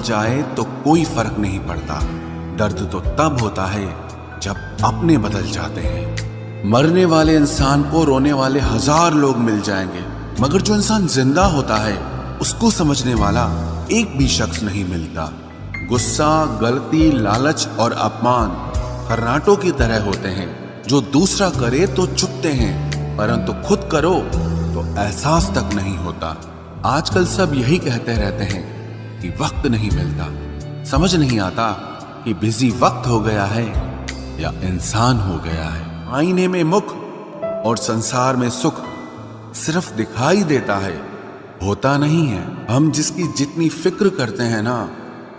जाए तो कोई फर्क नहीं पड़ता। दर्द तो तब होता है जब अपने बदल जाते हैं। मरने वाले इंसान को रोने वाले 1000 लोग मिल जाएंगे, मगर जो इंसान जिंदा होता है उसको समझने वाला एक भी शख्स नहीं मिलता। गुस्सा, गलती, लालच और अपमान खर्राटों की तरह होते हैं जो दूसरा करे तो चुपते हैं, परंतु खुद करो तो एहसास तक नहीं होता। आजकल सब यही कहते रहते हैं कि वक्त नहीं मिलता। समझ नहीं आता कि बिजी वक्त हो गया है या इंसान हो गया है। आईने में मुख और संसार में सुख सिर्फ दिखाई देता है, होता नहीं है। हम जिसकी जितनी फिक्र करते हैं ना,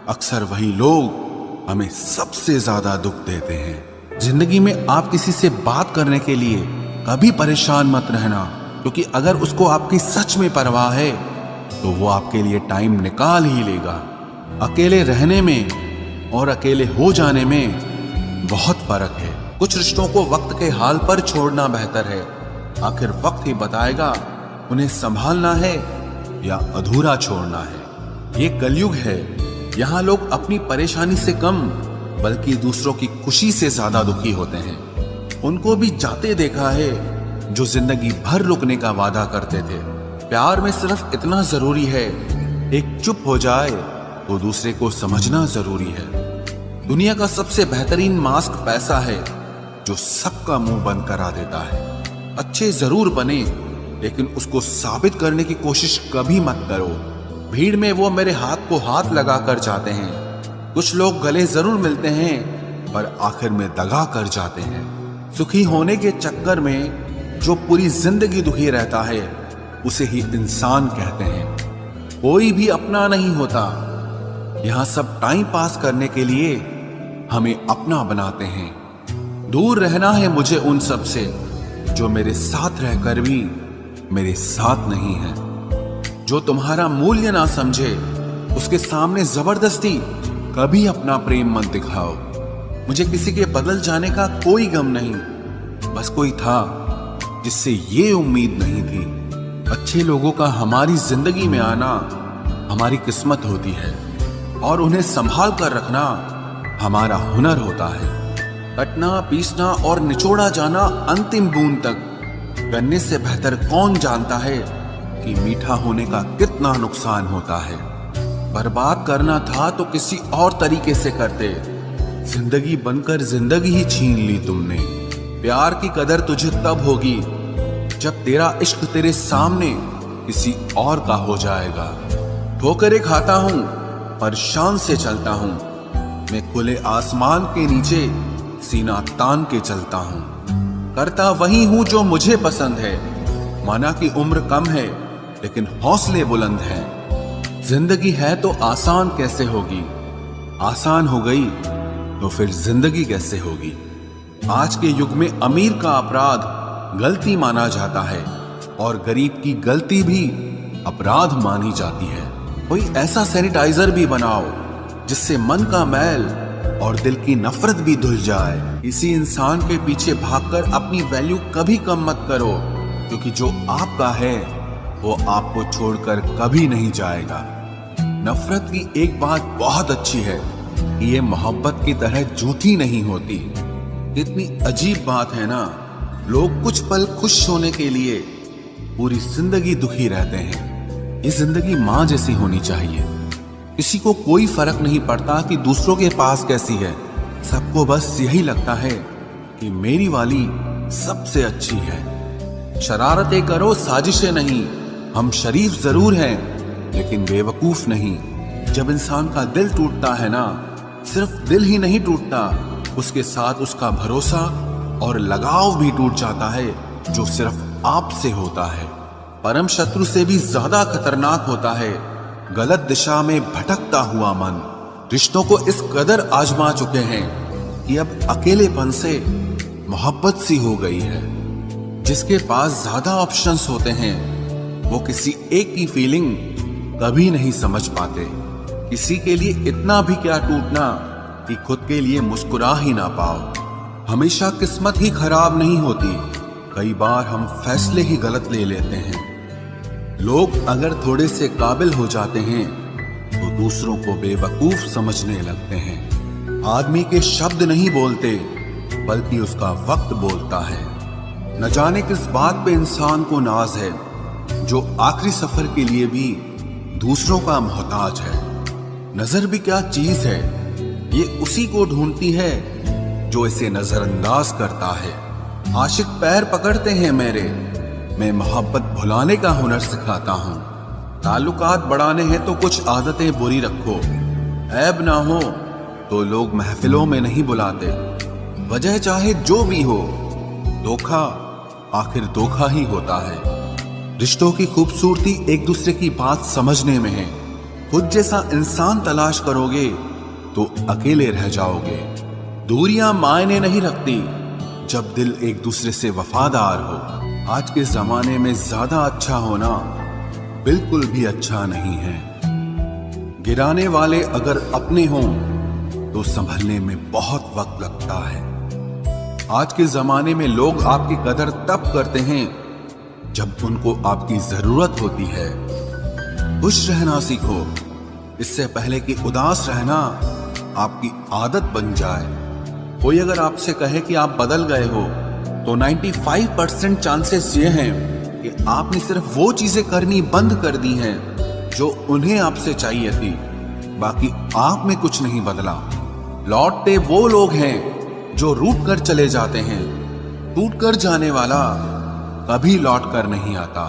अक्सर वही लोग हमें सबसे ज्यादा दुख देते हैं। जिंदगी में आप किसी से बात करने के लिए कभी परेशान मत रहना, क्योंकि अगर उसको आपकी सच में परवाह है तो वो आपके लिए टाइम निकाल ही लेगा। अकेले रहने में और अकेले हो जाने में बहुत फर्क है। कुछ रिश्तों को वक्त के हाल पर छोड़ना बेहतर है। आखिर वक्त ही बताएगा उन्हें संभालना है या अधूरा छोड़ना है। ये कलयुग है, यहाँ लोग अपनी परेशानी से कम बल्कि दूसरों की खुशी से ज्यादा दुखी होते हैं। उनको भी जाते देखा है जो जिंदगी भर रुकने का वादा करते थे। प्यार में सिर्फ इतना जरूरी है, एक चुप हो जाए तो दूसरे को समझना जरूरी है। दुनिया का सबसे बेहतरीन मास्क पैसा है जो सबका मुंह बंद करा देता है। अच्छे जरूर बने, लेकिन उसको साबित करने की कोशिश कभी मत करो। भीड़ में वो मेरे हाथ को हाथ लगा कर जाते हैं। कुछ लोग गले जरूर मिलते हैं पर आखिर में दगा कर जाते हैं। सुखी होने के चक्कर में जो पूरी जिंदगी दुखी रहता है उसे ही इंसान कहते हैं। कोई भी अपना नहीं होता। यहाँ सब टाइम पास करने के लिए हमें अपना बनाते हैं। दूर रहना है मुझे उन सब से जो मेरे साथ रहकर भी मेरे साथ नहीं है। जो तुम्हारा मूल्य ना समझे उसके सामने जबरदस्ती कभी अपना प्रेम मत दिखाओ। मुझे किसी के बदल जाने का कोई गम नहीं, बस कोई था जिससे ये उम्मीद नहीं थी। अच्छे लोगों का हमारी जिंदगी में आना हमारी किस्मत होती है और उन्हें संभाल कर रखना हमारा हुनर होता है। कटना, पीसना और निचोड़ा जाना अंतिम बूंद तक करने से बेहतर कौन जानता है कि मीठा होने का कितना नुकसान होता है। बर्बाद करना था तो किसी और तरीके से करते। जिंदगी बनकर जिंदगी ही छीन ली तुमने। प्यार की कदर तुझे तब होगी जब तेरा इश्क तेरे सामने किसी और का हो जाएगा। ठोकरें खाता हूं पर शान से चलता हूं। मैं खुले आसमान के नीचे सीना तान के चलता हूं। करता वही हूं जो मुझे पसंद है। माना कि उम्र कम है लेकिन हौसले बुलंद हैं। जिंदगी है तो आसान कैसे होगी? आसान हो गई तो फिर जिंदगी कैसे होगी? आज के युग में अमीर का अपराध गलती माना जाता है और गरीब की गलती भी अपराध मानी जाती है। कोई ऐसा सैनिटाइजर भी बनाओ जिससे मन का मैल और दिल की नफरत भी धुल जाए। किसी इंसान के पीछे भागकर अपनी वैल्यू कभी कम मत करो, क्योंकि जो आपका है वो आपको छोड़कर कभी नहीं जाएगा। नफरत की एक बात बहुत अच्छी है कि ये मोहब्बत की तरह झूठी नहीं होती। कितनी अजीब बात है ना, लोग कुछ पल खुश होने के लिए पूरी जिंदगी दुखी रहते हैं। ये जिंदगी माँ जैसी होनी चाहिए। किसी को कोई फर्क नहीं पड़ता कि दूसरों के पास कैसी है। सबको बस यही लगता है कि मेरी वाली सबसे अच्छी है। शरारतें करो, साजिशें नहीं। हम शरीफ जरूर हैं लेकिन बेवकूफ नहीं। जब इंसान का दिल टूटता है ना, सिर्फ दिल ही नहीं टूटता, उसके साथ उसका भरोसा और लगाव भी टूट जाता है जो सिर्फ आपसे होता है। परम शत्रु से भी ज्यादा खतरनाक होता है गलत दिशा में भटकता हुआ मन। रिश्तों को इस कदर आजमा चुके हैं कि अब अकेलेपन से मोहब्बत सी हो गई है। जिसके पास ज्यादा ऑप्शंस होते हैं वो किसी एक की फीलिंग कभी नहीं समझ पाते। किसी के लिए इतना भी क्या टूटना कि खुद के लिए मुस्कुरा ही ना पाओ। हमेशा किस्मत ही खराब नहीं होती, कई बार हम फैसले ही गलत ले लेते हैं। लोग अगर थोड़े से काबिल हो जाते हैं तो दूसरों को बेवकूफ समझने लगते हैं। आदमी के शब्द नहीं बोलते बल्कि उसका वक्त बोलता है। न जाने किस बात पे इंसान को नाज है, जो आखिरी सफर के लिए भी दूसरों का मोहताज है। नजर भी क्या चीज है, ये उसी को ढूंढती है जो इसे नजरअंदाज करता है। आशिक पैर पकड़ते हैं मेरे, मैं मोहब्बत भुलाने का हुनर सिखाता हूँ। ताल्लुकात बढ़ाने हैं तो कुछ आदतें बुरी रखो, ऐब ना हो तो लोग महफिलों में नहीं बुलाते। वजह चाहे जो भी हो, धोखा आखिर धोखा ही होता है। रिश्तों की खूबसूरती एक दूसरे की बात समझने में है। खुद जैसा इंसान तलाश करोगे तो अकेले रह जाओगे। दूरियां मायने नहीं रखती जब दिल एक दूसरे से वफादार हो। आज के जमाने में ज्यादा अच्छा होना बिल्कुल भी अच्छा नहीं है। गिराने वाले अगर अपने हों तो संभलने में बहुत वक्त लगता है। आज के जमाने में लोग आपकी कदर तब करते हैं जब उनको आपकी जरूरत होती है। खुश रहना सीखो, इससे पहले कि उदास रहना आपकी आदत बन जाए। कोई अगर आपसे कहे कि आप बदल गए हो तो 95% चांसेस ये हैं कि आपने सिर्फ वो चीजें करनी बंद कर दी हैं जो उन्हें आपसे चाहिए थी। बाकी आप में कुछ नहीं बदला। लौटते वो लोग हैं जो रूठ कर चले जाते हैं। टूट कर जाने वाला कभी लौट कर नहीं आता।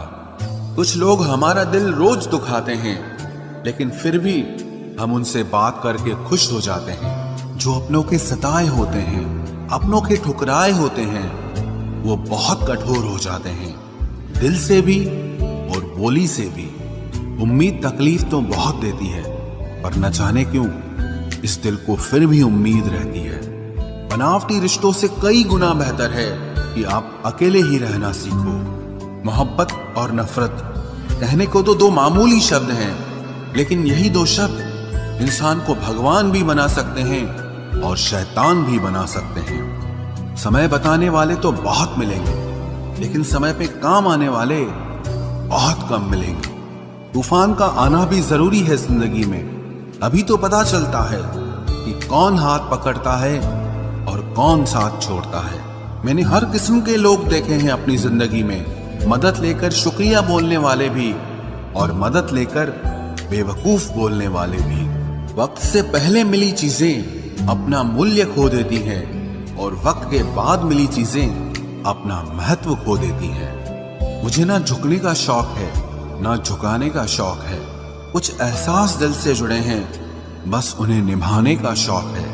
कुछ लोग हमारा दिल रोज दुखाते हैं, लेकिन फिर भी हम उनसे बात करके खुश हो जाते हैं। जो अपनों के सताए होते हैं, अपनों के ठुकराए होते हैं, वो बहुत कठोर हो जाते हैं, दिल से भी और बोली से भी। उम्मीद तकलीफ तो बहुत देती है, पर न जाने क्यों इस दिल को फिर भी उम्मीद रहती है। बनावटी रिश्तों से कई गुना बेहतर है कि आप अकेले ही रहना सीखो। मोहब्बत और नफरत कहने को तो दो मामूली शब्द हैं, लेकिन यही दो शब्द इंसान को भगवान भी बना सकते हैं और शैतान भी बना सकते हैं। समय बताने वाले तो बहुत मिलेंगे, लेकिन समय पे काम आने वाले बहुत कम मिलेंगे। तूफान का आना भी जरूरी है जिंदगी में, अभी तो पता चलता है कि कौन हाथ पकड़ता है और कौन साथ छोड़ता है। मैंने हर किस्म के लोग देखे हैं अपनी जिंदगी में, मदद लेकर शुक्रिया बोलने वाले भी और मदद लेकर बेवकूफ बोलने वाले भी। वक्त से पहले मिली चीजें अपना मूल्य खो देती हैं और वक्त के बाद मिली चीजें अपना महत्व खो देती हैं। मुझे ना झुकने का शौक है, ना झुकाने का शौक है। कुछ एहसास दिल से जुड़े हैं, बस उन्हें निभाने का शौक है।